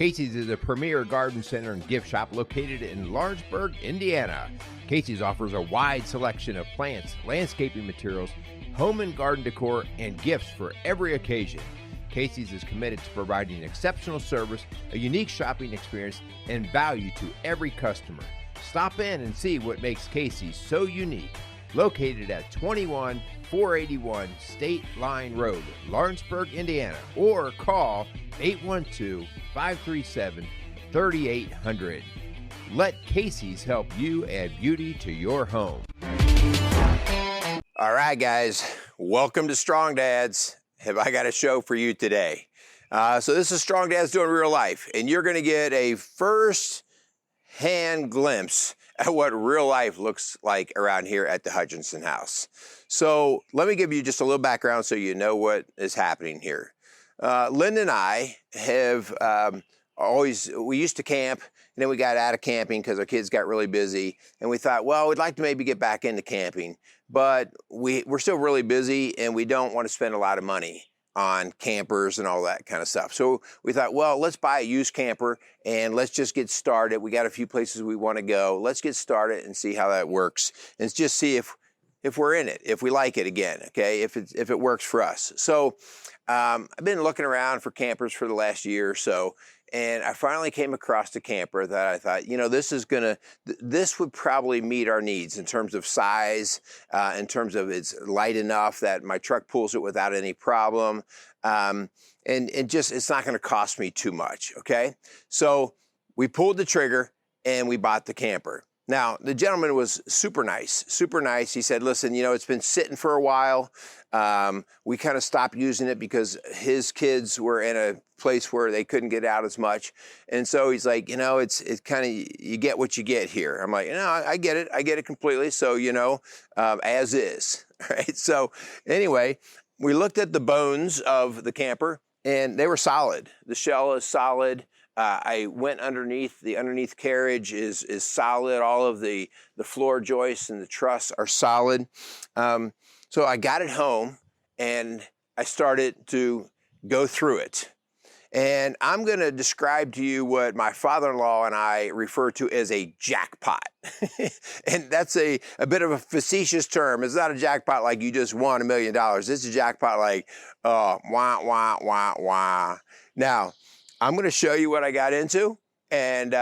Casey's is a premier garden center and gift shop located in Lawrenceburg, Indiana. Casey's offers a wide selection of plants, landscaping materials, home and garden decor, and gifts for every occasion. Casey's is committed to providing exceptional service, a unique shopping experience, and value to every customer. Stop in and see what makes Casey's so unique. Located at 21481 State Line Road, Lawrenceburg, Indiana, or call 812-537-3800. Let Casey's help you add beauty to your home. All right, guys, welcome to Strong Dads. Have I got a show for you today? So this is Strong Dads Doing Real Life, and you're going to get a first-hand glimpse at what real life looks like around here at the Hutchinson house. So let me give you just a little background so you know what is happening here. Linda and I have we used to camp, and then we got out of camping because our kids got really busy, and we thought, well, we'd like to maybe get back into camping, but we're still really busy, and we don't want to spend a lot of money on campers and all that kind of stuff. So we thought, well, let's buy a used camper and let's just get started. We got a few places we want to go. Let's get started and see how that works, and just see if we're in it, if we like it again, okay, if it works for us. So I've been looking around for campers for the last year or so, and I finally came across a camper that I thought, you know, this would probably meet our needs in terms of size, in terms of it's light enough that my truck pulls it without any problem, and just it's not going to cost me too much, okay? So we pulled the trigger and we bought the camper. Now, the gentleman was super nice, super nice. He said, listen, you know, it's been sitting for a while. We kind of stopped using it because his kids were in a place where they couldn't get out as much. And so he's like, you know, it's kind of, you get what you get here. I'm like, you know, I get it completely. So, you know, as is, right? So anyway, we looked at the bones of the camper and they were solid. The shell is solid. I went underneath. The underneath carriage is solid. All of the floor joists and the truss are solid. So I got it home and I started to go through it. And I'm going to describe to you what my father-in-law and I refer to as a jackpot. And that's a bit of a facetious term. It's not a jackpot like you just won $1 million. It's a jackpot like, wah, wah, wah, wah. Now, I'm going to show you what I got into, and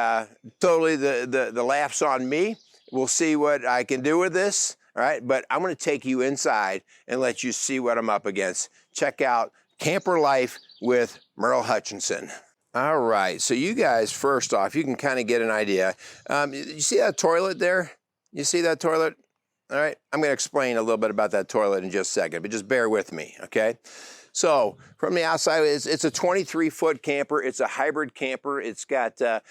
totally the laugh's on me. We'll see what I can do with this, all right? But I'm going to take you inside and let you see what I'm up against. Check out Camper Life with Merle Hutchinson. All right, so you guys, first off, you can kind of get an idea. You see that toilet there? You see that toilet? All right, I'm going to explain a little bit about that toilet in just a second, but just bear with me, okay? So from the outside, it's a 23-foot camper. It's a hybrid camper. It's got the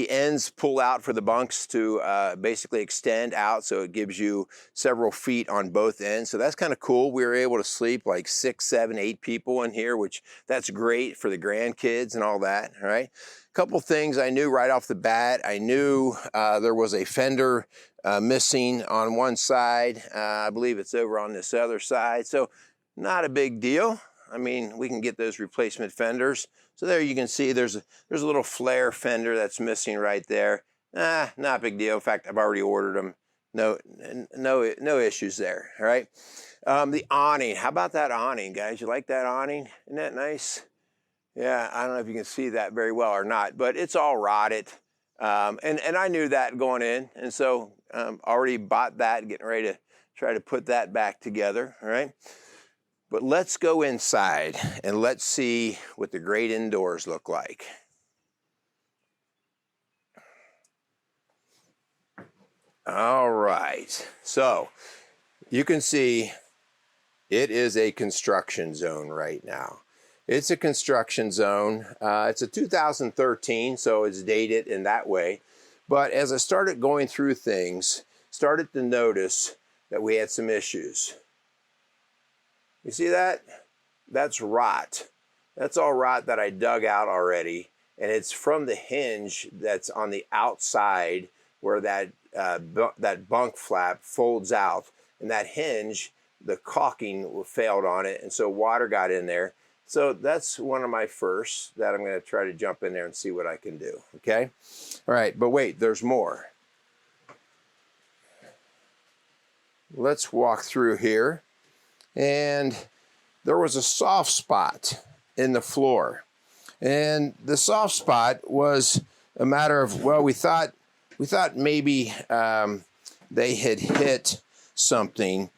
ends pull out for the bunks to basically extend out, so it gives you several feet on both ends. So that's kind of cool. We were able to sleep like 6, 7, 8 people in here, which that's great for the grandkids and all that, all right? A couple things I knew right off the bat. I knew there was a fender missing on one side. I believe it's over on this other side. So not a big deal. I mean, we can get those replacement fenders. So there you can see there's a little flare fender that's missing right there. Not a big deal. In fact, I've already ordered them. No issues there, all right? The awning, how about that awning, guys? You like that awning? Isn't that nice? Yeah, I don't know if you can see that very well or not, but it's all rotted. And I knew that going in, and so already bought that, getting ready to try to put that back together, all right? But let's go inside and let's see what the great indoors look like. All right, so you can see it is a construction zone right now. It's a construction zone. It's a 2013, so it's dated in that way. But as I started going through things, started to notice that we had some issues. You see that? That's rot. That's all rot that I dug out already. And it's from the hinge that's on the outside where that bunk flap folds out. And that hinge, the caulking failed on it. And so water got in there. So that's one of my firsts that I'm going to try to jump in there and see what I can do, okay? All right, but wait, there's more. Let's walk through here. And there was a soft spot in the floor. And the soft spot was a matter of, well, we thought maybe they had hit something,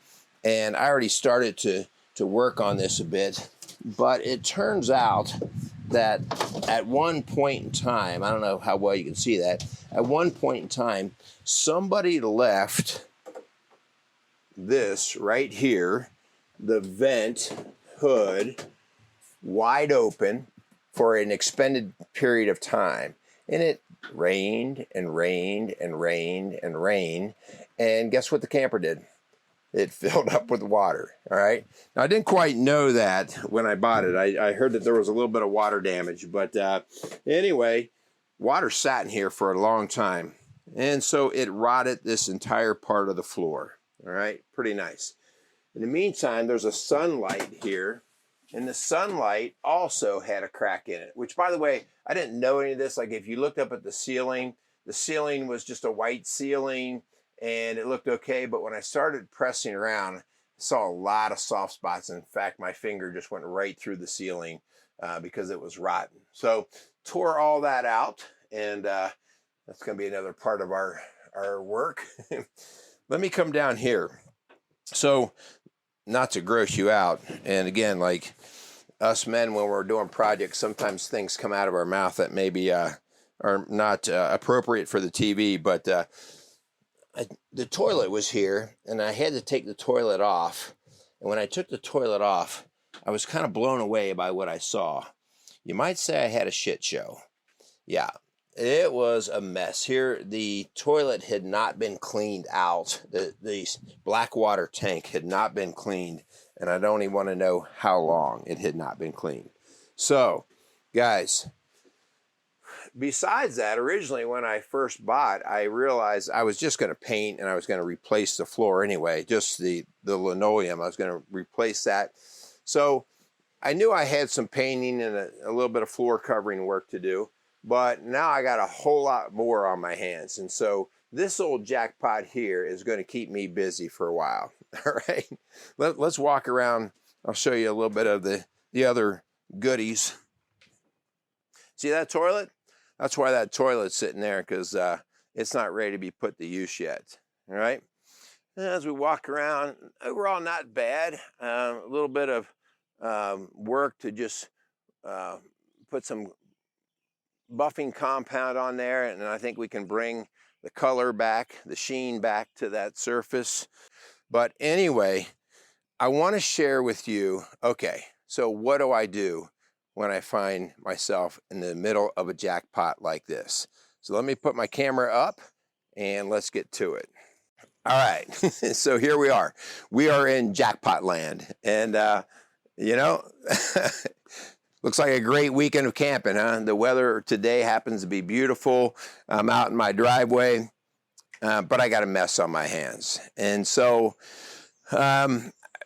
and I already started to work on this a bit. But it turns out that at one point in time, I don't know how well you can see that, at one point in time, somebody left this right here, the vent hood, wide open for an extended period of time. And it rained and rained and rained and rained. And guess what the camper did? It filled up with water, all right? Now, I didn't quite know that when I bought it. I heard that there was a little bit of water damage. But anyway, water sat in here for a long time. And so it rotted this entire part of the floor, all right? Pretty nice. In the meantime, there's a sunlight here. And the sunlight also had a crack in it, which, by the way, I didn't know any of this. Like, if you looked up at the ceiling was just a white ceiling, and it looked okay. But when I started pressing around, I saw a lot of soft spots. In fact, my finger just went right through the ceiling because it was rotten. So tore all that out, and that's going to be another part of our work. Let me come down here. So, not to gross you out, and again, like us men, when we're doing projects, sometimes things come out of our mouth that maybe are not appropriate for the TV, but the toilet was here, and I had to take the toilet off. And when I took the toilet off, I was kind of blown away by what I saw. You might say I had a shit show. Yeah, it was a mess. Here, the toilet had not been cleaned out. The black water tank had not been cleaned, and I don't even want to know how long it had not been cleaned. So, guys, besides that, originally when I first bought, I realized I was just going to paint and I was going to replace the floor anyway, just the linoleum. I was going to replace that. So I knew I had some painting and a little bit of floor covering work to do, but now I got a whole lot more on my hands. And so this old jackpot here is going to keep me busy for a while. All right, let's walk around. I'll show you a little bit of the other goodies. See that toilet? That's why that toilet's sitting there, because it's not ready to be put to use yet. All right. And as we walk around, overall not bad. A little bit of work to just put some buffing compound on there, and I think we can bring the color back, the sheen back to that surface. But anyway, I want to share with you, okay, so what do I do when I find myself in the middle of a jackpot like this? So let me put my camera up and let's get to it. All right, so here we are. We are in jackpot land, and you know, looks like a great weekend of camping, huh? The weather today happens to be beautiful. I'm out in my driveway, but I got a mess on my hands. And so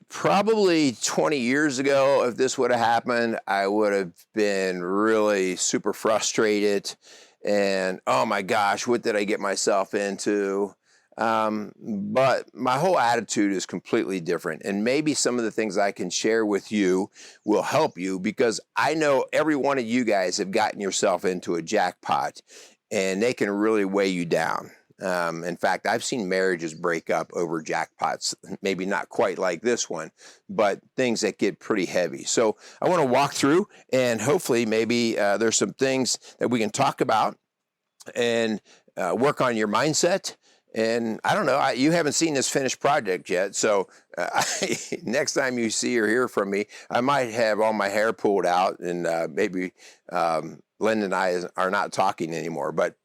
probably 20 years ago, if this would have happened, I would have been really super frustrated. And, oh my gosh, what did I get myself into? But my whole attitude is completely different. And maybe some of the things I can share with you will help you, because I know every one of you guys have gotten yourself into a jackpot, and they can really weigh you down. In fact, I've seen marriages break up over jackpots, maybe not quite like this one, but things that get pretty heavy. So I want to walk through, and hopefully maybe there's some things that we can talk about and work on your mindset. And I don't know, you haven't seen this finished project yet, so next time you see or hear from me, I might have all my hair pulled out, and maybe Lynn and I are not talking anymore, but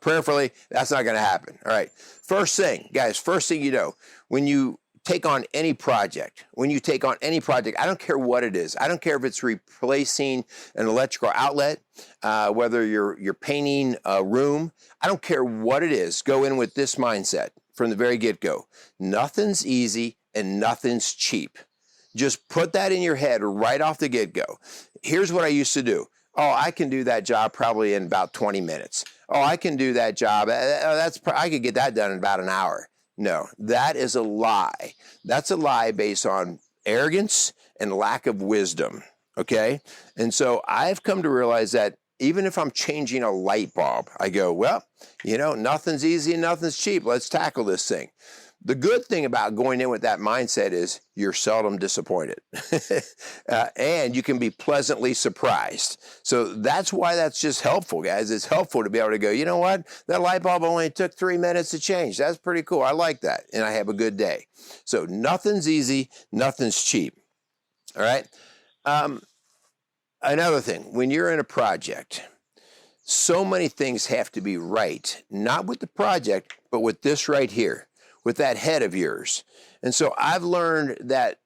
prayerfully, that's not going to happen. All right, first thing, guys, first thing you know, when you take on any project, I don't care what it is. I don't care if it's replacing an electrical outlet, whether you're painting a room. I don't care what it is. Go in with this mindset from the very get-go. Nothing's easy and nothing's cheap. Just put that in your head right off the get-go. Here's what I used to do. Oh, I can do that job probably in about 20 minutes. Oh, I can do that job. I could get that done in about an hour. No, that is a lie. That's a lie based on arrogance and lack of wisdom. Okay. And so I've come to realize that even if I'm changing a light bulb, I go, well, nothing's easy and nothing's cheap. Let's tackle this thing. The good thing about going in with that mindset is you're seldom disappointed and you can be pleasantly surprised. So that's why that's just helpful, guys. It's helpful to be able to go, you know what? That light bulb only took 3 minutes to change. That's pretty cool. I like that. And I have a good day. So nothing's easy. Nothing's cheap. All right. Another thing, when you're in a project, so many things have to be right, not with the project, but with this right here, with that head of yours. And so I've learned that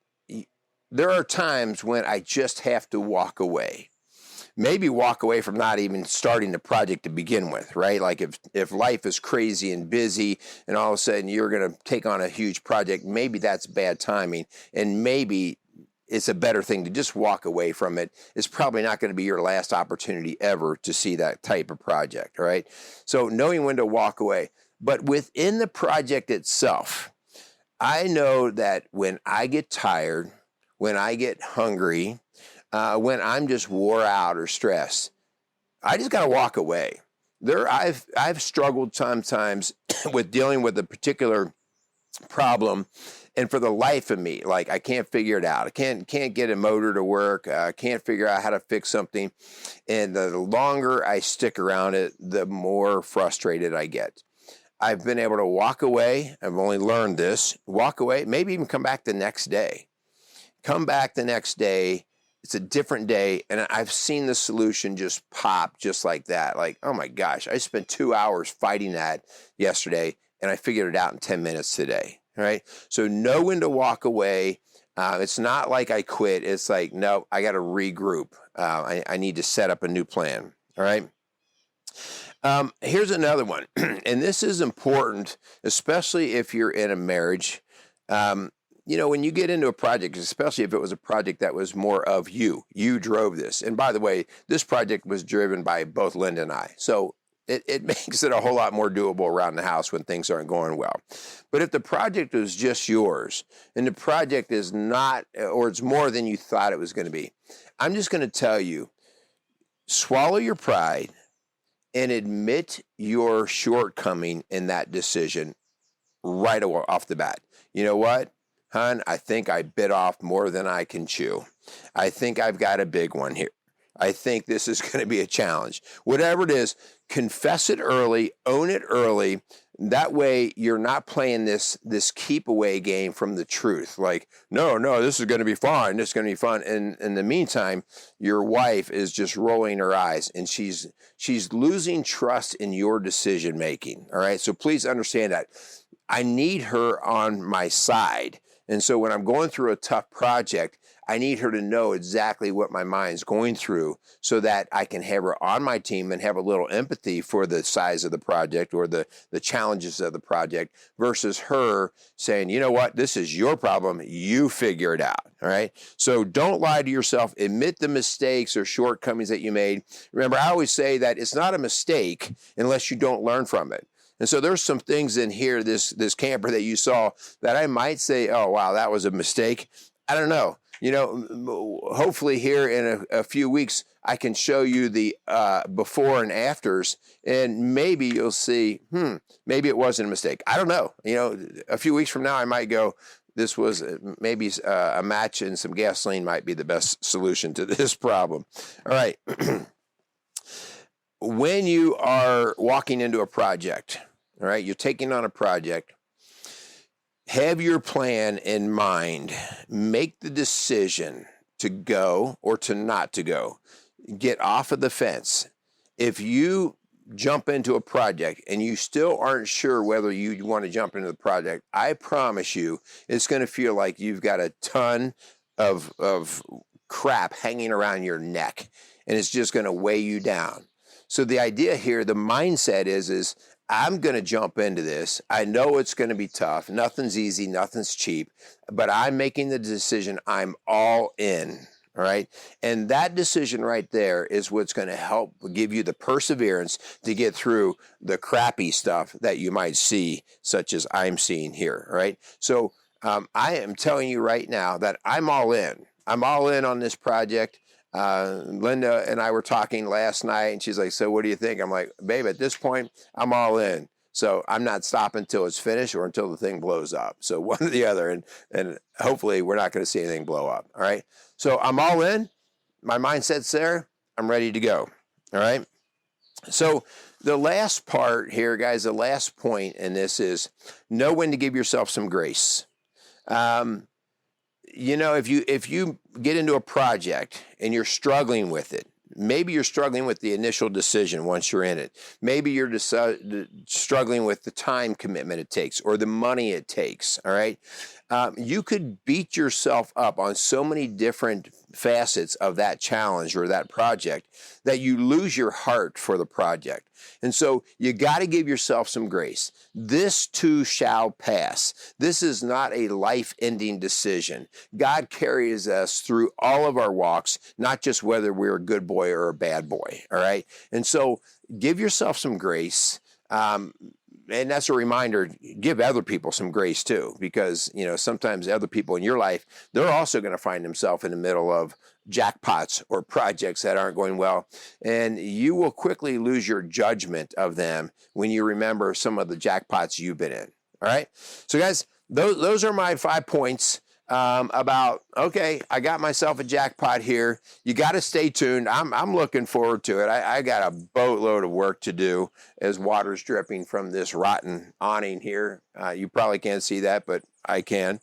there are times when I just have to walk away. Maybe walk away from not even starting the project to begin with, right? Like if life is crazy and busy and all of a sudden you're going to take on a huge project, maybe that's bad timing, and maybe it's a better thing to just walk away from it. It's probably not going to be your last opportunity ever to see that type of project, all right? So knowing when to walk away. But within the project itself, I know that when I get tired, when I get hungry, when I'm just wore out or stressed, I just got to walk away. I've struggled sometimes with dealing with a particular problem, and for the life of me, like I can't figure it out. I can't get a motor to work. I can't figure out how to fix something. And the longer I stick around it, the more frustrated I get. I've been able to walk away. I've only learned this. Walk away, maybe even come back the next day. Come back the next day. It's a different day. And I've seen the solution just pop just like that. Like, oh my gosh, I spent 2 hours fighting that yesterday and I figured it out in 10 minutes today. All right. So know when to walk away. It's not like I quit. It's like, no, I got to regroup. I need to set up a new plan. All right. Here's another one. And this is important, especially if you're in a marriage. When you get into a project, especially if it was a project that was more of you drove this. And by the way, this project was driven by both Linda and I. So it makes it a whole lot more doable around the house when things aren't going well. But if the project was just yours and the project is not, or it's more than you thought it was going to be, I'm just going to tell you, swallow your pride and admit your shortcoming in that decision right off the bat. You know what, hon? I think I bit off more than I can chew. I think I've got a big one here. I think this is going to be a challenge. Whatever it is, confess it early, own it early. That way you're not playing this keep away game from the truth. Like, no, this is going to be fine. This is going to be fun. And in the meantime, your wife is just rolling her eyes and she's losing trust in your decision making. All right. So please understand that I need her on my side. And so when I'm going through a tough project, I need her to know exactly what my mind's going through so that I can have her on my team and have a little empathy for the size of the project or the challenges of the project versus her saying, you know what, this is your problem. You figure it out. All right. So don't lie to yourself. Admit the mistakes or shortcomings that you made. Remember, I always say that it's not a mistake unless you don't learn from it. And so there's some things in here, this camper that you saw that I might say, oh, wow, that was a mistake. I don't know. Hopefully here in a few weeks, I can show you the before and afters, and maybe you'll see, maybe it wasn't a mistake. I don't know. A few weeks from now, I might go, this was maybe a match and some gasoline might be the best solution to this problem. All right. When you are walking into a project, all right, you're taking on a project, have your plan in mind. Make the decision to go or to not to go. Get off of the fence. If you jump into a project and you still aren't sure whether you want to jump into the project, I promise you it's going to feel like you've got a ton of crap hanging around your neck and it's just going to weigh you down. So the idea here, the mindset is I'm going to jump into this. I know it's going to be tough. Nothing's easy, nothing's cheap, but I'm making the decision. I'm all in. All right. And that decision right there is what's going to help give you the perseverance to get through the crappy stuff that you might see, such as I'm seeing here. All right. So I am telling you right now that I'm all in. I'm all in on this project. Linda and I were talking last night, and she's like, so what do you think? I'm like, babe, at this point, I'm all in. So I'm not stopping until it's finished or until the thing blows up. So one or the other, and hopefully we're not going to see anything blow up. All right. So I'm all in. My mindset's there. I'm ready to go. All right. So the last part here, guys, the last point in this is know when to give yourself some grace. You know, if you get into a project and you're struggling with it, maybe you're struggling with the initial decision once you're in it. Maybe you're struggling with the time commitment it takes or the money it takes, all right? You could beat yourself up on so many different facets of that challenge or that project that you lose your heart for the project. And so you got to give yourself some grace. This too shall pass. This is not a life-ending decision. God carries us through all of our walks, not just whether we're a good boy or a bad boy, all right? And so give yourself some grace. And that's a reminder, give other people some grace too, because, you know, sometimes other people in your life, they're also going to find themselves in the middle of jackpots or projects that aren't going well. And you will quickly lose your judgment of them when you remember some of the jackpots you've been in. All right. So guys, those are my 5 points about, okay, I got myself a jackpot here. You got to stay tuned. I'm looking forward to it. I got a boatload of work to do as water's dripping from this rotten awning here. You probably can't see that, but I can.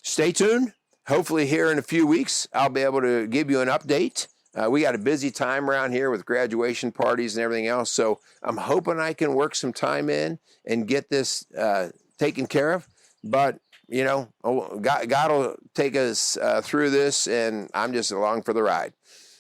Stay tuned. Hopefully here in a few weeks, I'll be able to give you an update. We got a busy time around here with graduation parties and everything else. So I'm hoping I can work some time in and get this taken care of. But you know, God will take us through this, and I'm just along for the ride.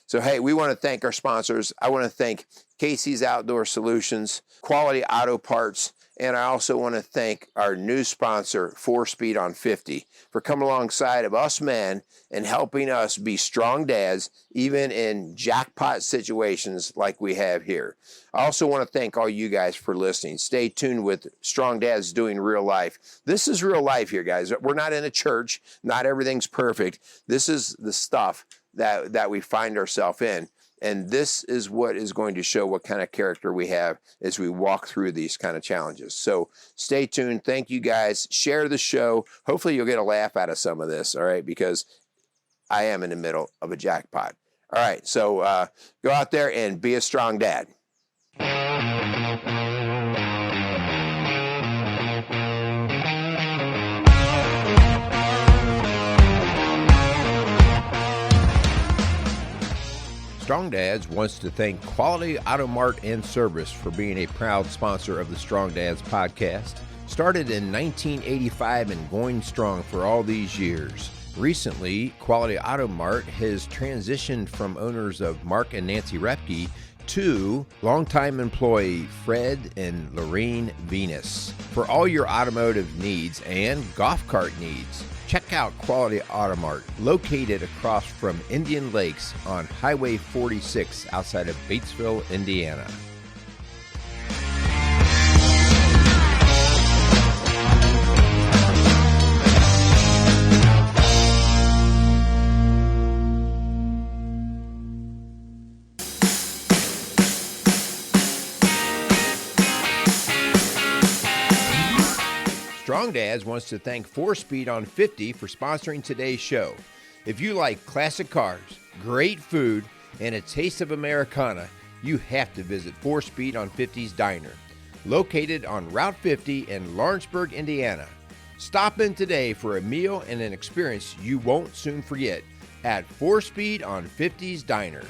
So, hey, we want to thank our sponsors. I want to thank Casey's Outdoor Solutions, Quality Auto Parts, and I also want to thank our new sponsor, 4Speed on 50, for coming alongside of us men and helping us be strong dads, even in jackpot situations like we have here. I also want to thank all you guys for listening. Stay tuned with Strong Dads Doing Real Life. This is real life here, guys. We're not in a church. Not everything's perfect. This is the stuff that we find ourselves in. And this is what is going to show what kind of character we have as we walk through these kind of challenges. So stay tuned. Thank you guys. Share the show. Hopefully you'll get a laugh out of some of this, all right, because I am in the middle of a jackpot. All right, so go out there and be a strong dad. Strong Dads wants to thank Quality Auto Mart and Service for being a proud sponsor of the Strong Dads podcast. Started in 1985 and going strong for all these years. Recently, Quality Auto Mart has transitioned from owners of Mark and Nancy Repke to longtime employee Fred and Lorraine Venus. For all your automotive needs and golf cart needs, check out Quality Auto Mart, located across from Indian Lakes on Highway 46 outside of Batesville, Indiana. Strong Dads wants to thank 4Speed on 50 for sponsoring today's show. If you like classic cars, great food, and a taste of Americana, you have to visit 4Speed on 50's Diner, located on Route 50 in Lawrenceburg, Indiana. Stop in today for a meal and an experience you won't soon forget at 4Speed on 50's Diner.